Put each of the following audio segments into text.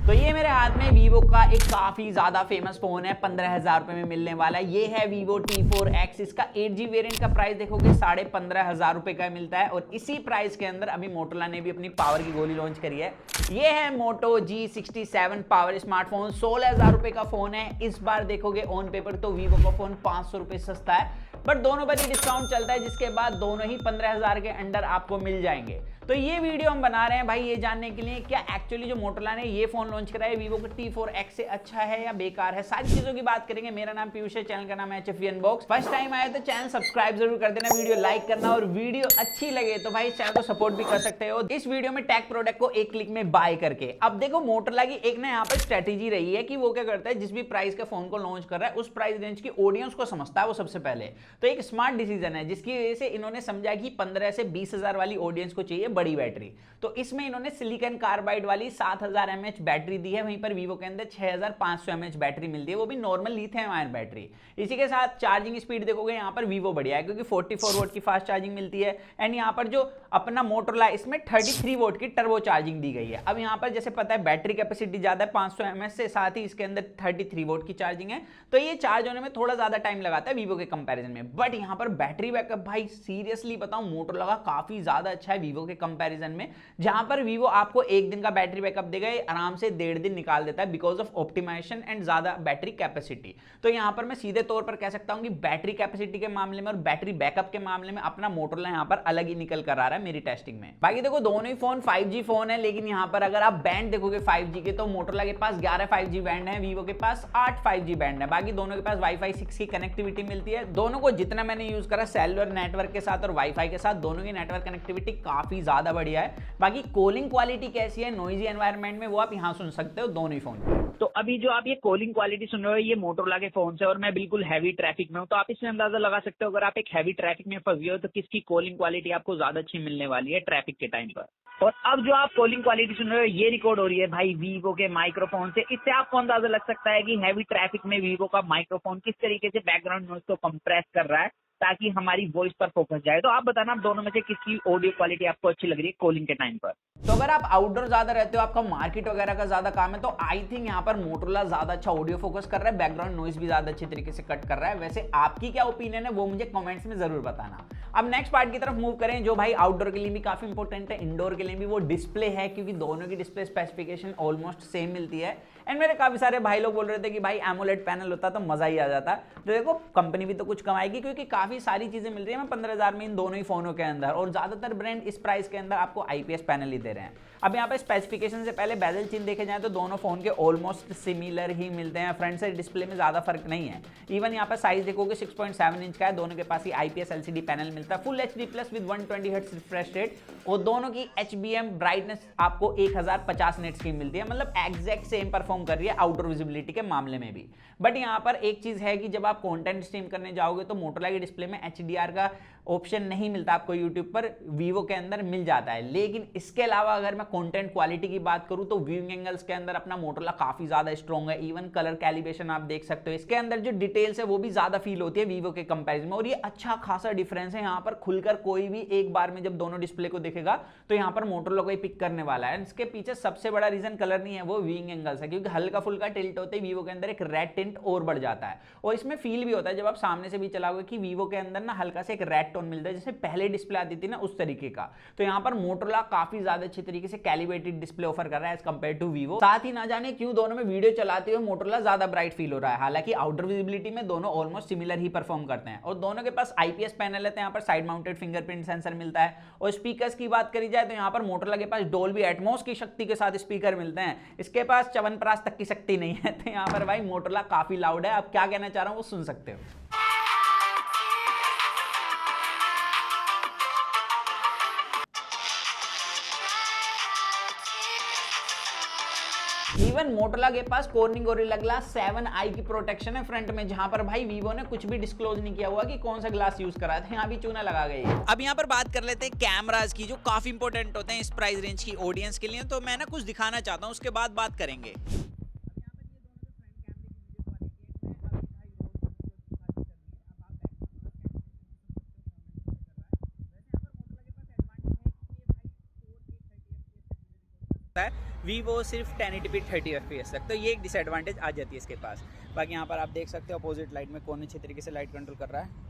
तो ये मेरे हाथ में वीवो का एक काफी ज्यादा फेमस फोन है, 15,000 रुपए में मिलने वाला है। ये है वीवो T4X। इसका 8G वेरिएंट का प्राइस देखोगे 15,500 रुपए का मिलता है। और इसी प्राइस के अंदर अभी मोटोरोला ने भी अपनी पावर की गोली लॉन्च करी है। ये है मोटो G67 पावर स्मार्टफोन। 16,000 रुपए का फोन है। इस बार देखोगे ऑन पेपर तो वीवो का फोन 500 रुपए सस्ता है, बट दोनों पर ही डिस्काउंट चलता है, जिसके बाद दोनों ही 15,000 के अंडर आपको मिल जाएंगे। तो ये वीडियो हम बना रहे हैं भाई ये जानने के लिए क्या एक्चुअली जो मोटोरोला ने ये फोन लॉन्च करा है वीवो का T4X से अच्छा है या बेकार है, सारी चीजों की बात करेंगे। मेरा नाम पीयूष है, चैनल का नाम है HFV अनबॉक्स। फर्स्ट टाइम आया तो चैनल सब्सक्राइब जरूर कर देना, वीडियो लाइक करना, और वीडियो अच्छी लगे तो भाई चैनल को सपोर्ट भी कर सकते हो इस वीडियो में टेक प्रोडक्ट को एक क्लिक में बाय करके। अब देखो मोटोरोला की एक ना यहाँ पर स्ट्रेटेजी रही है कि वो क्या करता है, जिस भी प्राइस के फोन को लॉन्च कर रहा है उस प्राइस रेंज की ऑडियंस को समझता है वो सबसे पहले। तो एक स्मार्ट डिसीजन है, जिसकी वजह से इन्होंने समझा कि 15 से 20,000 वाली ऑडियंस को चाहिए बड़ी बैटरी। तो इसमें इन्होंने सिलिकॉन कार्बाइड वाली 7000 mAh बैटरी दी है। वहीं पर वीवो के अंदर 6500 mAh बैटरी मिलती है, वो भी नॉर्मल लिथियम आयन बैटरी। इसी के साथ चार्जिंग स्पीड देखोगे यहाँ पर वीवो बढ़िया है, क्योंकि 44 वोल्ट की फास्ट चार्जिंग मिलती है। एंड यहाँ पर जो अपना मोटोरोला इसमें 33 वोल्ट की टर्बो चार्जिंग दी गई है। अब यहाँ पर जैसे पता है बैटरी कैपेसिटी ज्यादा है 500 mAh से, साथ ही इसके अंदर 33 वोल्ट की चार्जिंग है, तो ये चार्ज होने में थोड़ा ज्यादा टाइम लगाता है वीवो के कंपैरिजन में। बट यहाँ पर बैटरी बैकअप भाई सीरियसली बताऊं मोटोरोला का काफी ज्यादा अच्छा है वीवो के कंपैरिजन में। जहां पर वीवो आपको एक दिन का बैटरी बैकअप देगा, आराम से 1.5 दिन निकाल देता है बिकॉज ऑफ ऑप्टिमाइजेशन एंड ज्यादा बैटरी कैपेसिटी। तो यहां पर मैं सीधे तौर पर कह सकता हूं कि बैटरी कैपेसिटी के मामले में और बैटरी बैकअप के मामले में अपना मोटोरोला यहां पर अलग ही निकल कर आ रहा है मेरी टेस्टिंग में। बाकी देखो दोनों ही फोन 5G फोन है, लेकिन यहां पर अगर आप बैंड देखोगे 5G के तो मोटोरोला के पास 11 5G बैंड है, वीवो के पास 8 5G बैंड है। बाकी दोनों के पास वाईफाई 6 की कनेक्टिविटी मिलती है। दोनों को जितना मैंने यूज करा सेलुलर नेटवर्क के साथ और वाईफाई के साथ, दोनों की नेटवर्क कनेक्टिविटी काफी ज्यादा बढ़िया है। बाकी कॉलिंग क्वालिटी कैसी है नॉइजी एनवायरनमेंट में वो आप यहाँ सुन सकते हो दोनों ही फोन। तो अभी जो आप ये कॉलिंग क्वालिटी सुन रहे हो ये मोटोरोला के फोन से, और मैं बिल्कुल हैवी ट्रैफिक में हूँ, तो आप इससे अंदाजा लगा सकते हो अगर आप एक हैवी ट्रैफिक में फंस गए हो तो किसकी कॉलिंग क्वालिटी आपको ज्यादा अच्छी मिलने वाली है ट्रैफिक के टाइम पर। और अब जो आप कॉलिंग क्वालिटी सुन रहे हो ये रिकॉर्ड हो रही है भाई वीवो के माइक्रोफोन से। इससे आपको अंदाजा लग सकता है कि हैवी ट्रैफिक में वीवो का माइक्रोफोन किस तरीके से बैकग्राउंड नॉइज को कंप्रेस कर रहा है ताकि हमारी वॉइस पर फोकस जाए। तो आप बताना आप दोनों में से किसकी ऑडियो क्वालिटी आपको अच्छी लग रही है कॉलिंग के टाइम पर। तो अगर आप आउटडोर ज्यादा रहते हो, आपका मार्केट वगैरह का ज्यादा काम है, तो आई थिंक यहाँ पर मोटोरोला ज्यादा अच्छा ऑडियो फोकस कर रहा है, बैकग्राउंड नॉइज भी ज्यादा अच्छे तरीके से कट कर रहा है। वैसे आपकी क्या ओपिनियन है वो मुझे कमेंट्स में जरूर बताना। अब नेक्स्ट पार्ट की तरफ मूव करें, जो भाई आउटडोर के लिए भी काफी इंपॉर्टेंट है, इंडोर के लिए भी, वो डिस्प्ले है, क्योंकि दोनों की डिस्प्ले स्पेसिफिकेशन ऑलमोस्ट सेम मिलती है। एंड मेरे काफी सारे भाई लोग बोल रहे थे कि भाई एमोलेड पैनल होता तो मजा ही आ जाता। तो देखो कंपनी भी तो कुछ कमाएगी, क्योंकि काफी सारी चीजें मिल रही है 15,000 में इन दोनों ही फोनों के अंदर, और ज्यादातर ब्रांड इस प्राइस के अंदर आपको IPS पैनल ही दे रहे हैं। अब यहाँ पे स्पेसिफिकेशन से पहले बेजल चिन्ह देखे जाए तो दोनों फोन के ऑलमोस्ट सिमिलर ही मिलते हैं। फ्रंट साइड डिस्प्ले में ज्यादा फर्क नहीं है। इवन यहाँ पर साइज देखोगे 6.7 इंच का है, दोनों के पास ही IPS LCD पैनल मिलता है, full HD plus with 120 hertz refresh rate, और दोनों की HBM ब्राइटनेस आपको 1050 निट्स की मिलती है। मतलब एग्जैक्ट सेम परफॉर्म कर रही है आउटडोर विजिबिलिटी के मामले में भी। बट यहाँ पर एक चीज है कि जब आप कंटेंट स्ट्रीम करने जाओगे तो मोटोरोला की डिस्प्ले में HDR का ऑप्शन नहीं मिलता आपको यूट्यूब पर, वीवो के अंदर मिल जाता है। लेकिन इसके अलावा अगर मैं कंटेंट क्वालिटी की बात करूं तो व्यूइंग एंगल्स के अंदर अपना मोटोरोला काफी ज्यादा स्ट्रॉन्ग है। इवन कलर कैलिब्रेशन आप देख सकते हो, इसके अंदर जो डिटेल्स है वो भी ज्यादा फील होती है वीवो के कंपैरिजन में, और ये अच्छा खासा डिफरेंस है। यहाँ पर खुलकर कोई भी एक बार में जब दोनों डिस्प्ले को देखेगा तो यहाँ पर मोटोरोला को ही पिक करने वाला है। इसके पीछे सबसे बड़ा रीजन कलर नहीं है, वो व्यूइंग एंगल्स है, क्योंकि हल्का फुल्का टिल्ट होते ही वीवो के अंदर एक रेड टिंट और बढ़ जाता है। और इसमें फील भी होता है जब आप सामने से भी चलाओगे कि वीवो के अंदर ना हल्का से एक रेड टोन मिलता है, जैसे पहले डिस्प्ले आती थी ना उस तरीके का। तो यहाँ पर मोटोरोला काफी ज्यादा अच्छे तरीके से कैलिब्रेटेड डिस्प्ले ऑफर कर रहा है एज कंपेयर टू वीवो। साथ ही ना जाने क्यों दोनों में वीडियो चलाते हुए मोटोरोला ज्यादा ब्राइट फील हो रहा है, हालांकि आउटडोर विजिबिलिटी में दोनों ऑलमोस्ट सिमिलर ही परफॉर्म करते हैं। और दोनों के पास IPS पैनल है, तो यहाँ पर साइड माउंटेड फिंगरप्रिंट सेंसर मिलता है। और स्पीकर्स की बात करी जाए तो यहाँ पर मोटोरोला के पास डोल्बी एटमॉस की शक्ति के साथ स्पीकर मिलते हैं, इसके पास च्यवनप्राश तक की शक्ति नहीं है। तो यहाँ पर भाई मोटोरोला काफी लाउड है। अब क्या कहना चाह रहा हूँ वो सुन सकते हो। इवन मोटोरोला के पास कॉर्निंग गोरिल्ला ग्लास 7i की प्रोटेक्शन है फ्रंट में, जहां पर भाई वीवो ने कुछ भी डिस्क्लोज नहीं किया हुआ कि कौन सा ग्लास यूज करा था, यहाँ भी चूना लगा गई है। अब यहाँ पर बात कर लेते हैं कैमरास की, जो काफी इंपॉर्टेंट होते हैं इस प्राइस रेंज की ऑडियंस के लिए। तो मैं ना कुछ दिखाना चाहता हूँ, उसके बाद बात करेंगे। वीवो सिर्फ 1080p 30 fps तक, तो ये एक डिसएडवांटेज आ जाती है इसके पास। बाकी यहाँ पर आप देख सकते हो अपोजिट लाइट में कौन अच्छे तरीके से लाइट कंट्रोल कर रहा है।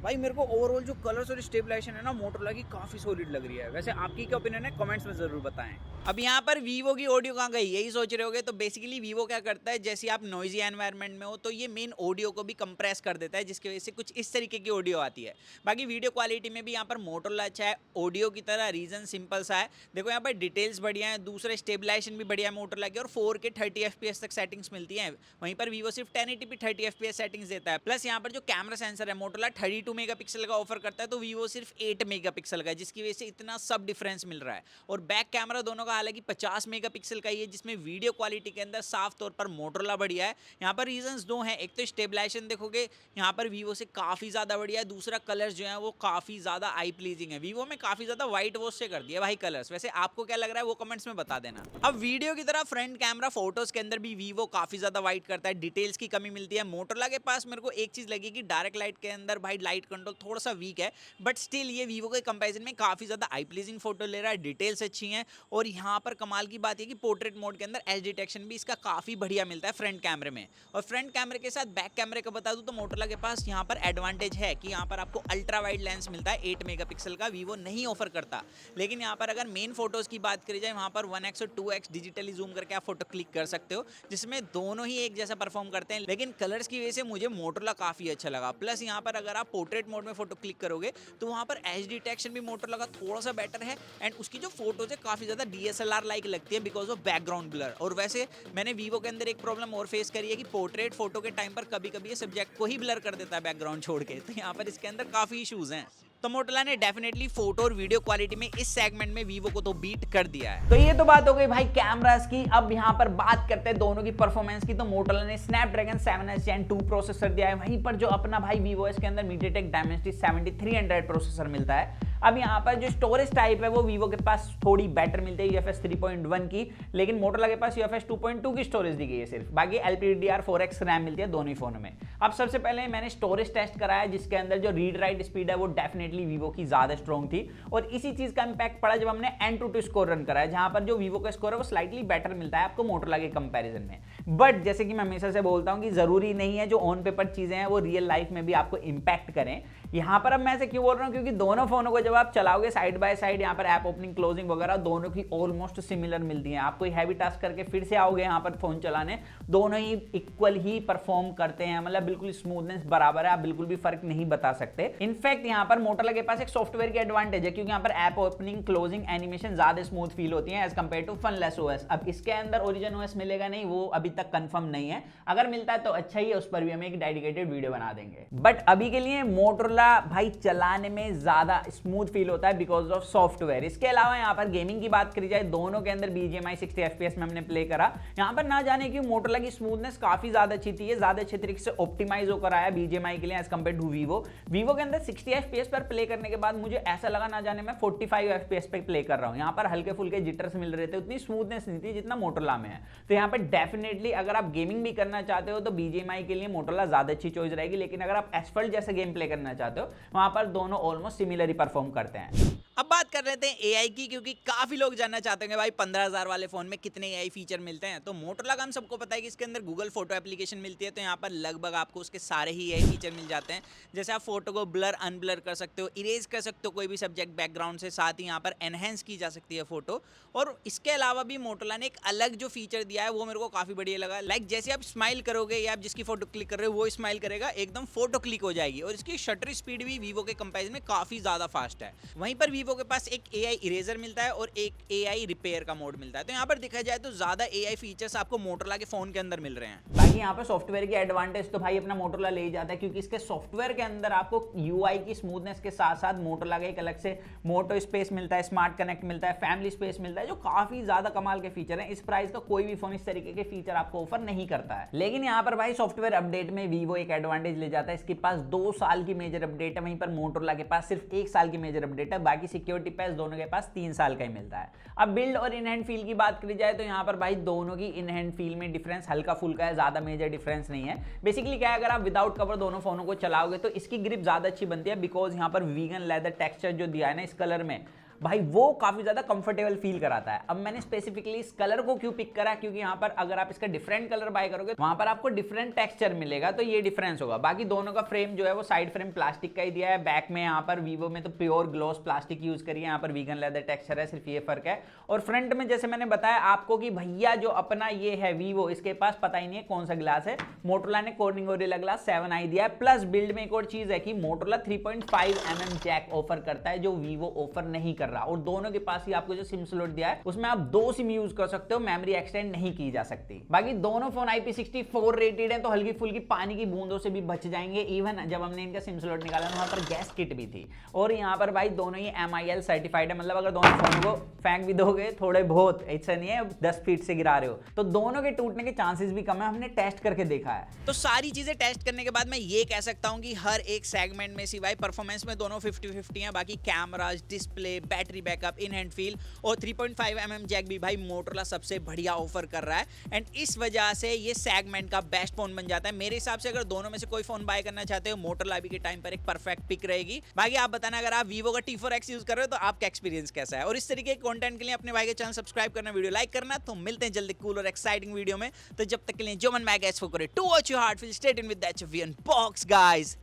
भाई मेरे को ओवरऑल जो कलर्स और स्टेबलाइजेशन है ना मोटोरोला की काफ़ी सॉलिड लग रही है। वैसे आपकी क्या ओपिनियन है, कमेंट्स में ज़रूर बताएं। अब यहाँ पर वीवो की ऑडियो कहाँ गई यही सोच रहे होगे, तो बेसिकली वीवो क्या करता है, जैसे आप नॉइजी एनवायरनमेंट में हो तो ये मेन ऑडियो को भी कंप्रेस कर देता है, जिसकी वजह से कुछ इस तरीके की ऑडियो आती है। बाकी वीडियो क्वालिटी में भी यहाँ पर मोटोरोला अच्छा है, ऑडियो की तरह रीजन सिंपल सा है। देखो यहाँ पर डिटेल्स बढ़िया है, दूसरा स्टेबलाइजेशन भी बढ़िया है मोटोरोला की, और 4K 30 fps तक सेटिंग्स मिलती हैं। वहीं पर वीवो सिर्फ 1080p 30 fps सेटिंग्स देता है। प्लस यहाँ पर जो कैमरा सेंसर है मोटोरोला 32 मेगापिक्सल का ऑफर करता है, तो वीवो सिर्फ 8 मेगापिक्सल का है, जिसकी वजह से इतना सब डिफरेंस मिल रहा है। और बैक कैमरा दोनों का हालांकि 50 मेगापिक्सल का ही है, जिसमें वीडियो क्वालिटी के अंदर साफ तौर पर मोटोरोला बढ़िया है। यहाँ पर रीजंस दो हैं, एक तो स्टेबलाइजेशन देखोगे यहाँ पर वीवो से काफी ज्यादा बढ़िया है, दूसरा कलर्स जो है वो काफी ज्यादा आई प्लीजिंग है। वीवो में काफी ज्यादा व्हाइट वॉश से कर दिया भाई कलर्स। वैसे आपको क्या लग रहा है वो कमेंट्स में बता देना। अब वीडियो की तरह फ्रंट कैमरा फोटोज के अंदर भी वीवो काफी ज्यादा व्हाइट करता है, डिटेल्स की कमी मिलती है। मोटोरोला के पास मेरे को एक चीज लगी कि डायरेक्ट लाइट के अंदर भाई लाइट कंट्रोल थोड़ा सा वीक है, बट स्टिल ये वीवो के कंपैरिजन में काफी ज्यादा आई प्लीजिंग फोटो ले रहा है, डिटेल्स अच्छी हैं। और यहाँ पर कमाल की बात है कि पोर्ट्रेट मोड के अंदर एज डिटेक्शन भी इसका काफी बढ़िया मिलता है फ्रंट कैमरे में। और फ्रंट कैमरे के साथ बैक कैमरे का बता दूं तो मोटोरोला के पास यहाँ पर एडवांटेज है कि यहाँ पर आपको अल्ट्रा वाइड लेंस मिलता है 8 मेगापिक्सल का, वीवो नहीं ऑफर करता। लेकिन यहाँ पर अगर मेन फोटोज की बात करी जाए वहाँ पर 1x और 2x डिजिटली जूम करके आप फोटो क्लिक कर सकते हो, जिसमें दोनों ही एक जैसा परफॉर्म करते हैं। लेकिन कलर्स की वजह से मुझे मोटोरोला काफी अच्छा लगा। प्लस यहाँ पर अगर आप पोर्ट्रेट मोड में फोटो क्लिक करोगे तो वहाँ पर एच डिटेक्शन भी मोटोरोला का थोड़ा सा बेटर है, एंड उसकी जो फोटोज है काफी ज्यादा DSLR लाइक लगती है बिकॉज ऑफ बैकग्राउंड ब्लर। और वैसे मैंने वीवो के अंदर एक प्रॉब्लम और फेस करी है कि पोर्ट्रेट फोटो के टाइम पर कभी कभी ये सब्जेक्ट को ही ब्लर कर देता है बैकग्राउंड छोड़ के, तो यहाँ पर इसके अंदर काफी इश्यूज हैं। तो मोटोरोला ने डेफिनेटली फोटो और वीडियो क्वालिटी में इस सेगमेंट में वीवो को तो बीट कर दिया है। तो ये तो बात हो गई भाई कैमरास की। अब यहाँ पर बात करते हैं दोनों की परफॉर्मेंस की। तो मोटोरोला ने स्नैपड्रैगन 7S Gen 2 प्रोसेसर दिया है, वहीं पर जो अपना भाई वीवो के अंदर मीडियाटेक डायमेंसिटी 7300 प्रोसेसर मिलता है। अब यहाँ पर जो स्टोरेज टाइप है वो वीवो के पास थोड़ी बेटर मिलती है UFS 3.1 की, लेकिन मोटोरोला के पास UFS 2.2 की स्टोरेज दी गई है सिर्फ। बाकी LPDDR4X रैम मिलती है दोनों ही फोनों में। अब सबसे पहले मैंने स्टोरेज टेस्ट कराया, जिसके अंदर जो रीड राइट स्पीड है वो डेफिनेटली वीवो की ज्यादा स्ट्रॉन्ग थी, और इसी चीज का इंपैक्ट पड़ा जब हमने Antutu स्कोर रन कराया, जहां पर जो वीवो का स्कोर है वो स्लाइटली बेटर मिलता है आपको मोटोरोला के कंपैरिजन में। बट जैसे कि मैं हमेशा से बोलता हूं कि जरूरी नहीं है जो ऑन पेपर चीजें हैं वो रियल लाइफ में भी आपको इंपैक्ट करें। यहाँ पर अब मैं ऐसे क्यों बोल रहा हूँ, क्योंकि दोनों फोनों को जब आप चलाओगे साइड बाय साइड, यहाँ पर ऐप ओपनिंग क्लोजिंग वगैरह दोनों की ऑलमोस्ट सिमिलर मिलती है। आप कोई हैवी टास्क करके फिर से आओगे यहाँ पर फोन चलाने, दोनों ही इक्वल ही परफॉर्म करते हैं, मतलब बिल्कुल स्मूथनेस बराबर है, आप बिल्कुल भी फर्क नहीं बता सकते। इनफैक्ट यहाँ पर मोटोरोला के पास एक सॉफ्टवेयर की एडवांटेज है, क्योंकि यहाँ पर ऐप ओपनिंग क्लोजिंग एनिमेशन ज्यादा स्मूथ फील होती है एज कंपेयर टू फनलेस OS। अब इसके अंदर ओरिजिन OS मिलेगा नहीं, वो अभी तक कंफर्म नहीं है, अगर मिलता है तो अच्छा ही है, उस पर भी हम एक डेडिकेटेड वीडियो बना देंगे। बट अभी के लिए मोटोरोला भाई चलाने में ज्यादा स्मूथ फील होता है बिकॉज ऑफ सॉफ्टवेयर। इसके अलावा यहाँ पर गेमिंग की बात करी जाए, दोनों के अंदर BGMI 60 FPS में हमने प्ले करा। यहाँ पर ना जाने की मोटोरोला की स्मूथनेस काफी ज्यादा अच्छी थी, ज्यादा अच्छे तरीके से ऑप्टिमाइज होकर आया BGMI के लिए एज कंपेयर टू वीवो के अंदर 60 FPS पर प्ले करने के बाद मुझे ऐसा लगा ना जाने मैं 45 FPS पे प्ले कर रहा हूँ। यहाँ पर हल्के फुल्के जिटर्स मिल रहे थे, उतनी स्मूथनेस नहीं थी जितना मोटोरोला में है। तो यहाँ पर डेफिनेटली अगर आप गेमिंग भी करना चाहते हो तो BGMI के लिए मोटोरोला ज्यादा अच्छी चॉइस रहेगी, लेकिन अगर आप एसफल्ट जैसे गेम प्ले करना चाहते हो वहां पर दोनों ऑलमोस्ट सिमिलर ही परफॉर्म करते हैं। अब बात कर लेते हैं AI की, क्योंकि काफी लोग जानना चाहते हैं भाई 15,000 वाले फोन में कितने AI फीचर मिलते हैं। तो मोटोरोला का हम सबको पता है कि इसके अंदर गूगल फोटो एप्लीकेशन मिलती है, तो यहाँ पर लगभग आपको उसके सारे ही AI फीचर मिल जाते हैं। जैसे आप फोटो को ब्लर अनब्लर कर सकते हो, इरेज कर सकते हो कोई भी सब्जेक्ट बैकग्राउंड से, साथ ही यहाँ पर एनहेंस की जा सकती है फोटो। और इसके अलावा भी मोटोरोला ने एक अलग जो फीचर दिया है वो मेरे को काफी बढ़िया लगा। लाइक जैसे आप स्माइल करोगे या आप जिसकी फोटो क्लिक कर रहे हो वो स्माइल करेगा, एकदम फोटो क्लिक हो जाएगी। और इसकी शटर स्पीड भी वीवो के कंपेरिजन में काफी ज्यादा फास्ट है। वहीं पर वीवो के पास एक AI इरेजर मिलता है और एक AI रिपेयर का मोड मिलता है। तो यहाँ पर देखा जाए तो ज्यादा AI फीचर्स आपको मोटोरोला के फोन के अंदर मिल रहे हैं। बाकी यहाँ पर सॉफ्टवेयर की एडवांटेज तो भाई अपना मोटोरोला ले ही जाता है, क्योंकि इसके सॉफ्टवेयर के अंदर आपको UI की स्मूथनेस के साथ साथ मोटोरोला का एक अलग से मोटो स्पेस मिलता है, स्मार्ट कनेक्ट मिलता है, फैमिली स्पेस मिलता है, जो काफी ज्यादा कमाल के फीचर हैं। इस प्राइस का कोई भी फोन इस तरीके के फीचर आपको ऑफर नहीं करता है। लेकिन यहाँ पर भाई सॉफ्टवेयर अपडेट में वीवो एक एडवांटेज ले जाता है, इसके पास 2 साल की मेजर अपडेट है, वहीं पर मोटोरोला के पास सिर्फ 1 साल की मेजर अपडेट है। बाकी सिक्योरिटी पैच दोनों के पास 3 साल का ही मिलता है। अब बिल्ड और इन हैंड फील की बात करी जाए तो यहाँ पर भाई दोनों की इन हैंड फील में डिफरेंस हल्का फुल्का है, ज्यादा मेजर डिफरेंस नहीं है। बेसिकली क्या है, अगर आप विदाउट कवर दोनों फोनों को चलाओगे तो इसकी ग्रिप ज्यादा अच्छी बनती है, बिकॉज यहाँ पर वीगन लेदर टेक्सचर जो दिया है ना इस कलर में, भाई वो काफी ज्यादा कंफर्टेबल फील कराता है। अब मैंने स्पेसिफिकली इस कलर को क्यों पिक करा, क्योंकि यहाँ पर अगर आप इसका डिफरेंट कलर बाय करोगे वहां पर आपको डिफरेंट टेक्सचर मिलेगा, तो ये डिफरेंस होगा। बाकी दोनों का फ्रेम जो है वो साइड फ्रेम प्लास्टिक का ही दिया है। बैक में यहाँ पर वीवो में तो प्योर ग्लॉस प्लास्टिक यूज करिए, यहाँ पर वीगन लेदर टेक्सचर है, सिर्फ ये फर्क है। और फ्रंट में जैसे मैंने बताया आपको कि भैया जो अपना ये है वीवो, इसके पास पता ही नहीं है कौन सा ग्लास है। मोटोरोला ने कॉर्निंग गोरिल्ला ग्लास 7i दिया है। प्लस बिल्ड में एक और चीज है कि मोटोरोला 3.5 mm जैक ऑफर करता है, जो वीवो ऑफर नहीं कर रहा। और दोनों के पास ही आपको जो सिम स्लॉट दिया है उसमें आप 2 सिम यूज कर सकते हो, मेमोरी एक्सटेंड नहीं की जा सकती। बाकी दोनों फोन IP64 रेटेड है, तो हल्की फुल्की पानी की बूंदों से भी बच जाएंगे। इवन जब हमने इनका सिम स्लॉट निकाला वहां पर गैस किट भी थी। और यहाँ पर भाई दोनों ही MIL सर्टिफाइड है, मतलब अगर दोनों फोन को फेंक भी दोगे थोड़े बहुत, ऐसा नहीं है 10 फीट से गिरा रहे हो, तो दोनों के टूटने के चांसेस भी कम है। हमने टेस्ट करके देखा है। तो सारी चीजें टेस्ट करने के बाद मैं ये कह सकता हूं कि हर एक सेगमेंट में सिवाय परफॉर्मेंस में दोनों 50-50 हैं, बाकी cameras, display, battery backup, in hand feel और 3.5 mm जैक भी भाई मोटोरोला सबसे बढ़िया ऑफर कर रहा है। एंड इस वजह से ये सेगमेंट का बेस्ट फोन बन जाता है मेरे हिसाब से। अगर दोनों में से कोई फोन बाय करना चाहते हो, मोटोरोला अभी के टाइम पर एक परफेक्ट पिक रहेगी। बाकी आप बताना अगर आप वीवो का T4X यूज कर रहे हो तो आपका एक्सपीरियंस कैसा है। और इस तरीके के कंटेंट के लिए अपने भाई के चैनल सब्सक्राइब करना, वीडियो लाइक करना। तो मिलते हैं जल्दी कूल और एक्साइटिंग वीडियो में। तो जब तक के लिए जो मन मैं guess for to watch your heart feel state in with that we unbox guys.